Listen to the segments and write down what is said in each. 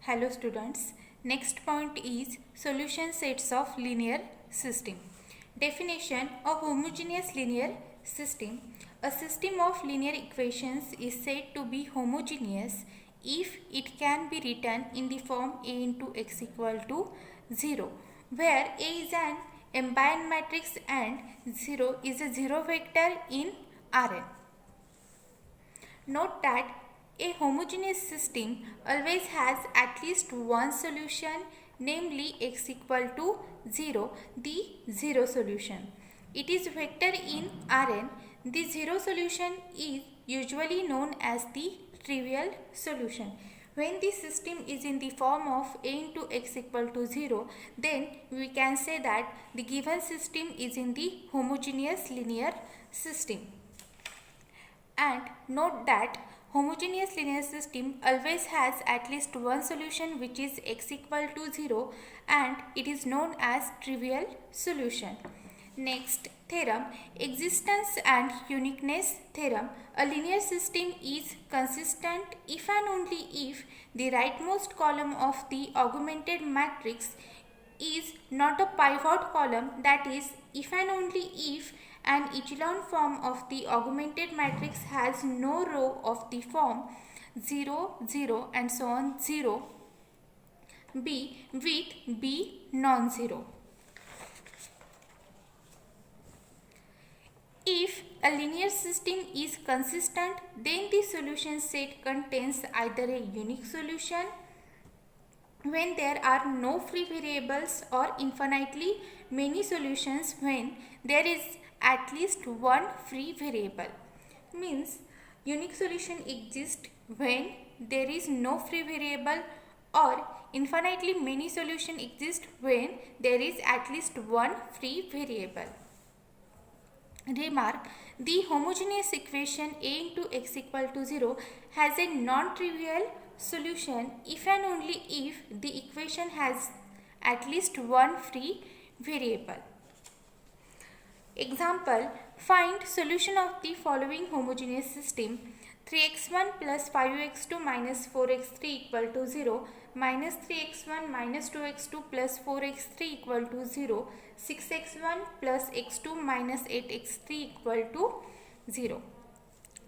Hello students. Next point is solution sets of linear system. Definition of homogeneous linear system. A system of linear equations is said to be homogeneous if it can be written in the form A into x equal to 0, where A is an M/n matrix and 0 is a zero vector in Rn. Note that a homogeneous system always has at least one solution, namely x equal to 0, the zero solution. It is vector in Rn. The zero solution is usually known as the trivial solution. When the system is in the form of A into x equal to 0, then we can say that the given system is in the homogeneous linear system. And note that homogeneous linear system always has at least one solution, which is x equal to 0, and it is known as trivial solution. Next theorem, existence and uniqueness theorem. A linear system is consistent if and only if the rightmost column of the augmented matrix is not a pivot column, that is, if and only if an echelon form of the augmented matrix has no row of the form 0, 0 and so on 0 B with B non-zero. If a linear system is consistent, then the solution set contains either a unique solution when there are no free variables or infinitely many solutions when there is at least one free variable. Means unique solution exists when there is no free variable, or infinitely many solution exist when there is at least one free variable. Remark, the homogeneous equation A into x equal to 0 has a non-trivial solution if and only if the equation has at least one free variable. Example, find solution of the following homogeneous system: 3x1 plus 5x2 minus 4x3 equal to 0, minus 3x1 minus 2x2 plus 4x3 equal to 0, 6x1 plus x2 minus 8x3 equal to 0.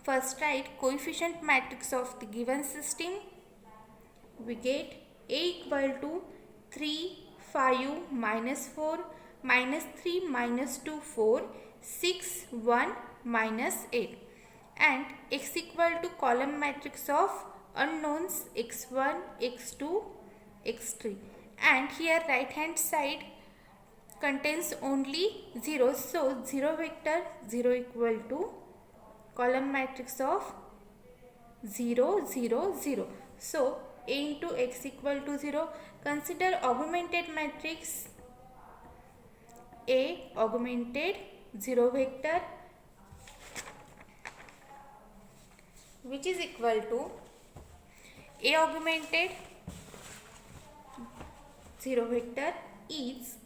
First write coefficient matrix of the given system. We get A equal to 3, 5, minus 4, minus 3, minus 2, 4, 6, 1, minus 8. And x equal to column matrix of unknowns x1, x2, x3. And here right hand side contains only 0. So 0 vector 0 equal to column matrix of 0, 0, 0. So A into x equal to 0. Consider augmented matrix A augmented 0 vector, which is equal to A augmented 0 vector is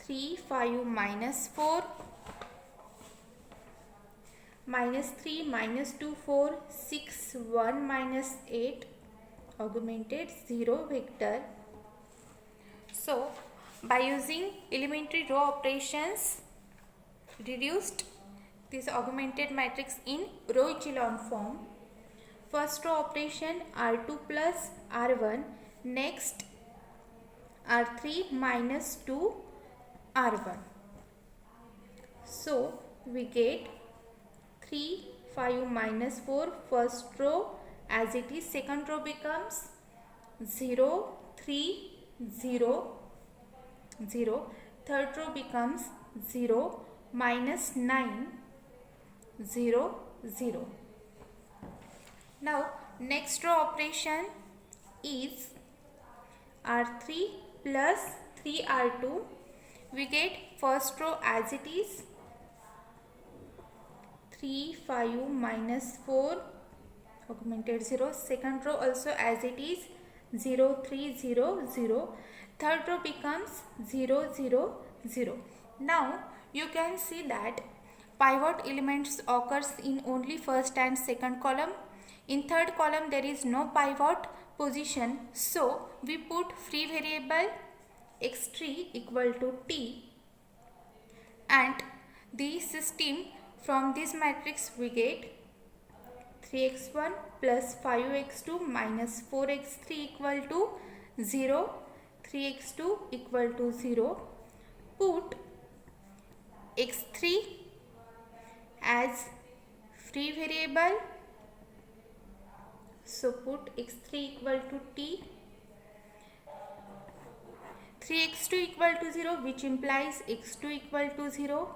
3, 5, minus 4, minus 3, minus 2, 4, 6, 1, minus 8, augmented 0 vector. So, by using elementary row operations, reduced this augmented matrix in row echelon form. First row operation R2 plus R1, next R3 minus 2 R1. So we get 3, 5, minus 4 first row as it is, second row becomes 0, 3, 0, 0, third row becomes 0, minus 9, 0, 0. Now next row operation is R3 plus 3R2. We get first row as it is, 3, 5, minus 4, augmented 0. Second row also as it is, 0, 3, 0, 0. Third row becomes 0, 0, 0. Now you can see that pivot elements occurs in only first and second column. In third column there is no pivot position, so we put free variable x3 equal to t, and the system from this matrix we get 3x1 plus 5x2 minus 4x3 equal to 0, 3x2 equal to 0. Put x3 as free variable, so put x3 equal to t, 3x2 equal to 0, which implies x2 equal to 0.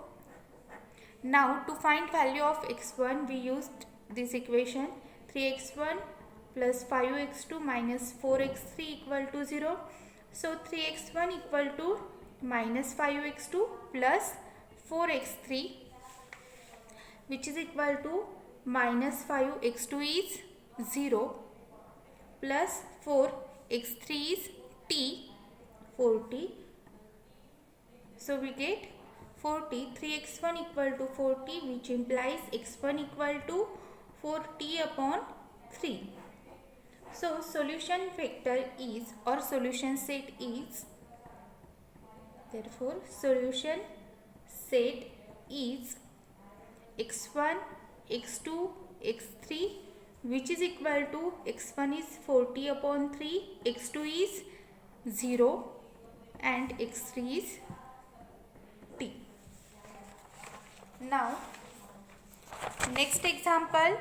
Now to find value of x1 we used this equation, 3x1 plus 5x2 minus 4x3 equal to 0. So 3x1 equal to minus 5x2 plus 4x3, which is equal to minus 5x2 is 0 plus 4x3 is t, 40. So we get 40, 3x1 equal to 40, which implies x1 equal to 4t upon 3. So solution vector is, or solution set is, therefore solution set is x1, x2, x3, which is equal to x1 is 40 upon 3, x2 is 0 and x3 is t. Now next example,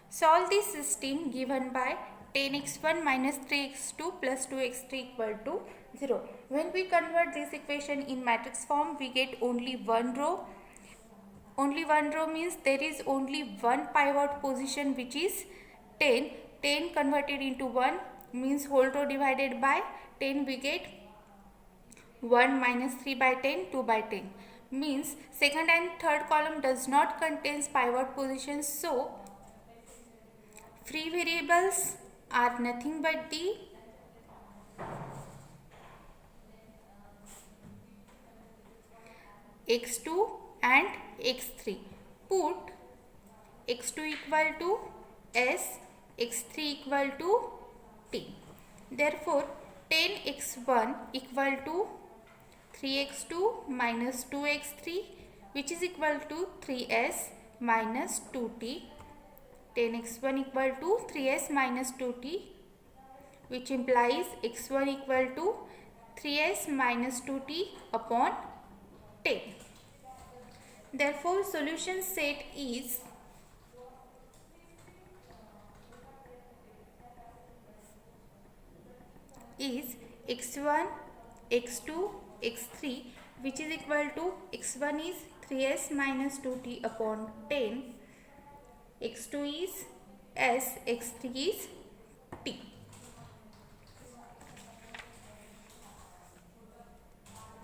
solve the system given by 10x1 minus 3x2 plus 2x3 equal to 0. When we convert this equation in matrix form, we get only one row. Only one row means there is only one pivot position, which is 10. 10 converted into 1 means whole row divided by 10, we get 1 minus 3 by 10, 2 by 10. Means second and third column does not contains pivot positions, so free variables are nothing but the x2 and x3. Put x2 equal to s, x3 equal to t. Therefore 10x1 equal to 3x2 minus 2x3, which is equal to 3s minus 2t. 10x1 equal to 3s minus 2t, which implies x1 equal to 3s minus 2t upon 10. Therefore solution set is x1, x2, x3, which is equal to x1 is 3s minus 2t upon 10, x2 is s, x3 is t.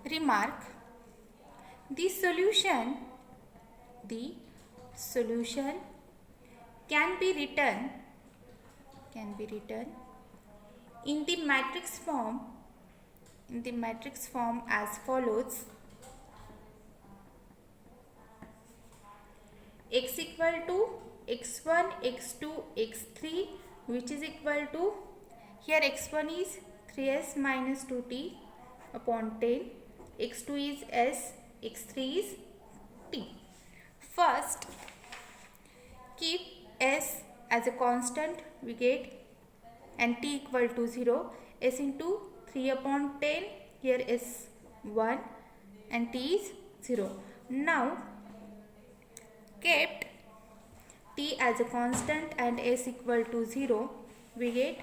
Remark: the solution can be written in the matrix form as follows: x equal to x1, x2, x3, which is equal to, here x1 is 3s minus 2t upon 10, x2 is s, x3 is t. First, keep s as a constant, we get, and t equal to 0, s into 3 upon 10, here is 1 and t is 0. Now kept t as a constant and s equal to 0, we get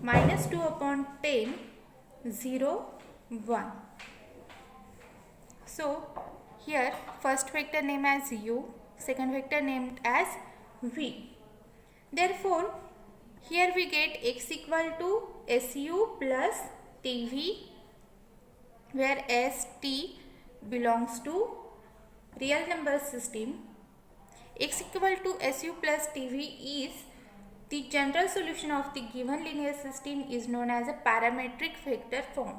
minus 2 upon 10, 0, 1. So here first vector named as u, second vector named as v. Therefore here we get x equal to su plus tv, where st belongs to real number system. X equal to su plus tv is the general solution of the given linear system, is known as a parametric vector form.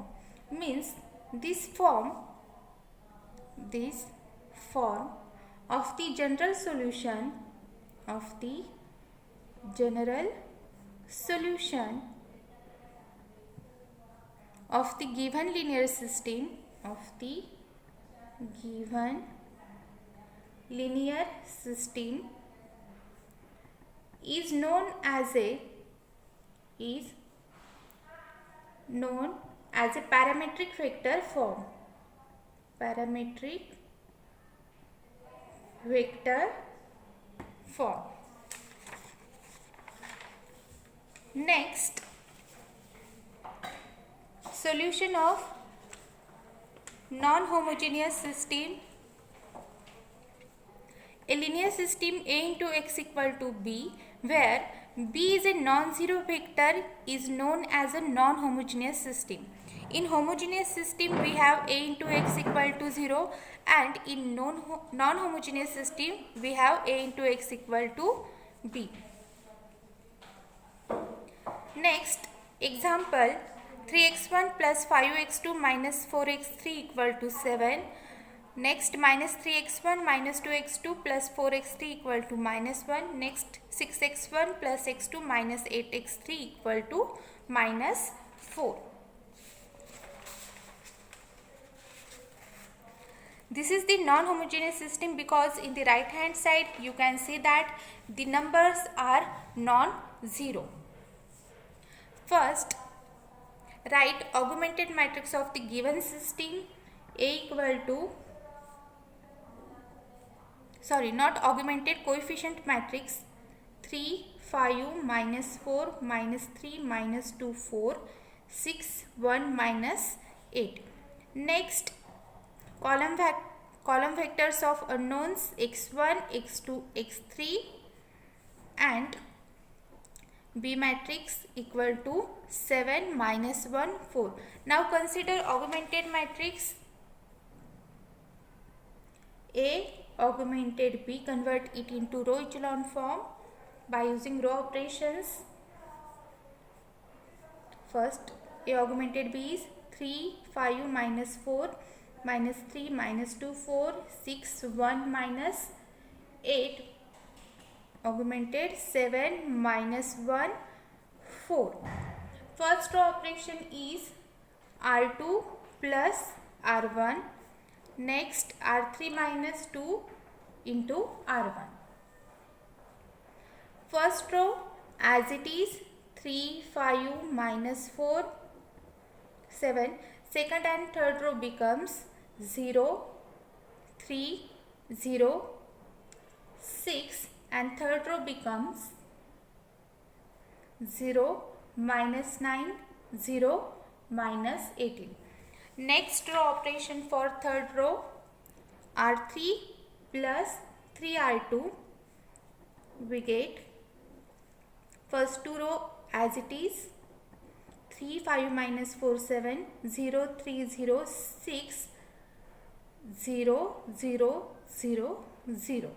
Means this form of the general solution of the general solution of the given linear system is known as a parametric vector form. Next, solution of non-homogeneous system. A linear system A into x equal to b, where b is a non-zero vector, is known as a non-homogeneous system. In homogeneous system we have a into x equal to 0, and in non-homogeneous system we have a into x equal to b. Next example, 3x1 plus 5x2 minus 4x3 equal to 7. Next, minus 3x1 minus 2x2 plus 4x3 equal to minus 1. Next, 6x1 plus x2 minus 8x3 equal to minus 4. This is the non-homogeneous system because in the right hand side you can see that the numbers are non-zero. First, write augmented matrix of the given system A equal to, not augmented, coefficient matrix 3, 5, minus 4, minus 3, minus 2, 4, 6, 1, minus 8. Next, column vectors of unknowns x1, x2, x3 and B matrix equal to 7, minus 1, 4. Now consider augmented matrix A augmented B, convert it into row echelon form by using row operations. First, A augmented B is 3, 5, minus 4, minus 3, minus 2, 4, 6, 1, minus 8. Augmented 7, minus 1, 4. First row operation is R2 plus R1. Next, R3 minus 2 into R1. First row as it is 3, 5, minus 4, 7. Second and third row becomes 0, 3, 0, 6. And third row becomes 0, minus 9, 0, minus 18. Next row operation for third row, R3 plus 3R2, we get first two row as it is 3, 5, minus 4, 7, 0, 3, 0, 6, 0, 0, 0, 0.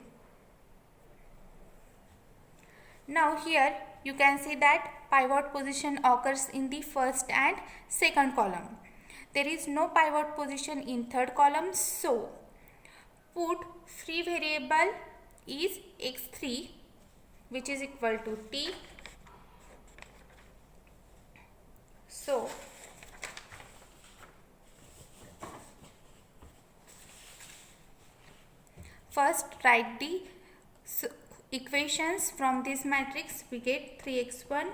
Now here you can see that pivot position occurs in the first and second column. There is no pivot position in third column, so put free variable is x3, which is equal to t. So first write the equations from this matrix. We get 3x1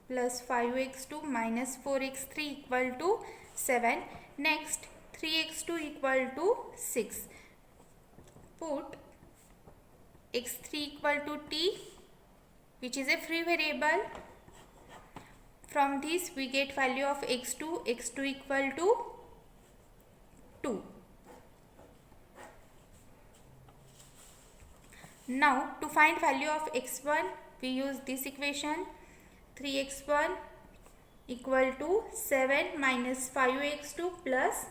plus 5x2 minus 4x3 equal to 7. Next, 3x2 equal to 6. Put x3 equal to t, which is a free variable. From this we get value of x2 equal to 2. Now to find value of x1 we use this equation, 3x1 equal to 7 minus 5x2 plus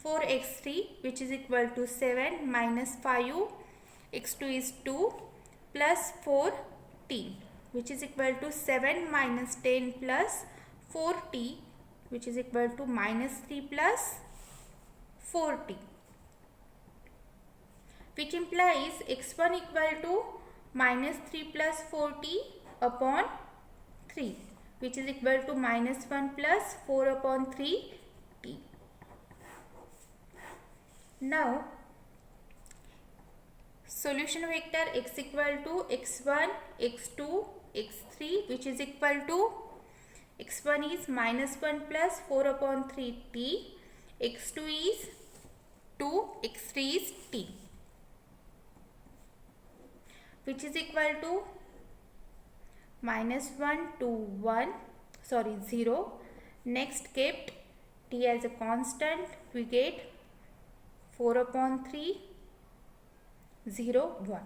4x3, which is equal to 7 minus 5, x2 is 2 plus 4t, which is equal to 7 minus 10 plus 4t, which is equal to minus 3 plus 4t, which implies x1 equal to minus 3 plus 4t upon 3, which is equal to minus 1 plus 4 upon 3 t. Now solution vector x equal to x1, x2, x3, which is equal to x1 is minus 1 plus 4 upon 3 t, x2 is 2, x3 is t, which is equal to minus 1 to 0. Next kept t as a constant, we get 4 upon 3 0 1.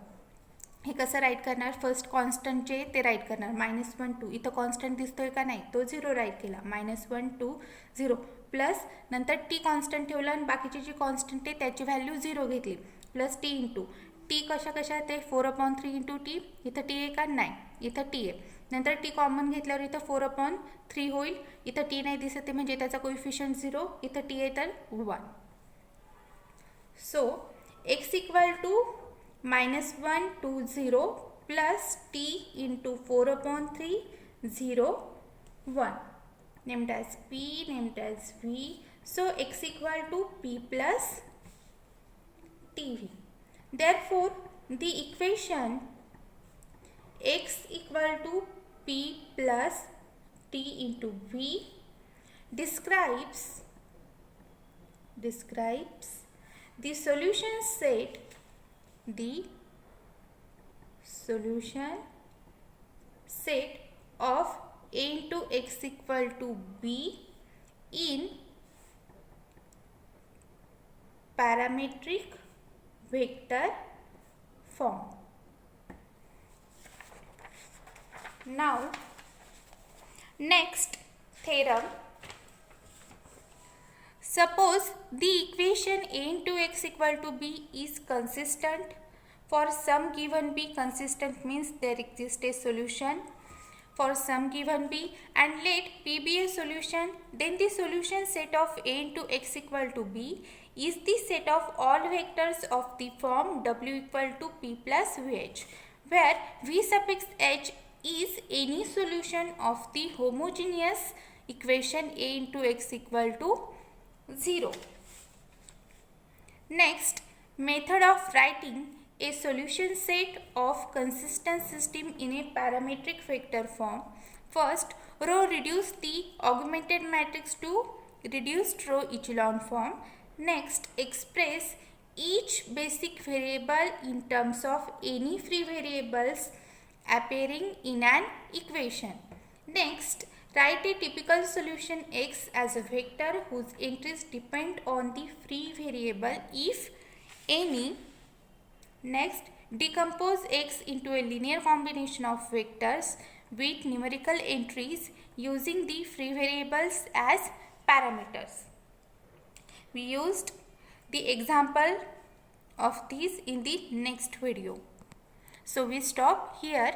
हे कसं right करणार? First constant जे ते right करणार. -1 2 इथं constant दिसतोय का नाही, तो 0 right केला. -1 2 0 प्लस नंतर टी कॉन्स्टंट ठेवला आणि बाकीची जी कॉन्स्टंट आहे त्याची व्हॅल्यू 0 घेतली, प्लस टी इंटू टी कशा ते 4 अपॉन 3 इंटू टी. इथं टी आहे का नाही, इथं टी आहे. नंतर टी कॉमन घेतल्यावर इथं 4 अपॉन 3 होईल. इथं टी नाही दिसत आहे म्हणजे त्याचा कोइफिशियंट 0, इथं टी आहे तर 1. सो x equal to -1 2 0 plus t into 4 upon 3 0 1, named as p, named as v. So x equal to p plus tv. Therefore the equation x equal to p plus t into v describes the solution set of a into x equal to b in parametric vector form. Now next theorem. Suppose the equation a into x equal to b is consistent for some given b. Consistent means there exists a solution for some given b, and let p be a solution. Then the solution set of a into x equal to b is the set of all vectors of the form w equal to p plus vh, where v suffix h is any solution of the homogeneous equation a into x equal to 0. Next, method of writing a solution set of consistent system in a parametric vector form. First, row reduce the augmented matrix to reduced row echelon form. Next, express each basic variable in terms of any free variables appearing in an equation. Next, write a typical solution x as a vector whose entries depend on the free variable if any. Next, decompose x into a linear combination of vectors with numerical entries using the free variables as parameters. We used the example of these in the next video. So we stop here.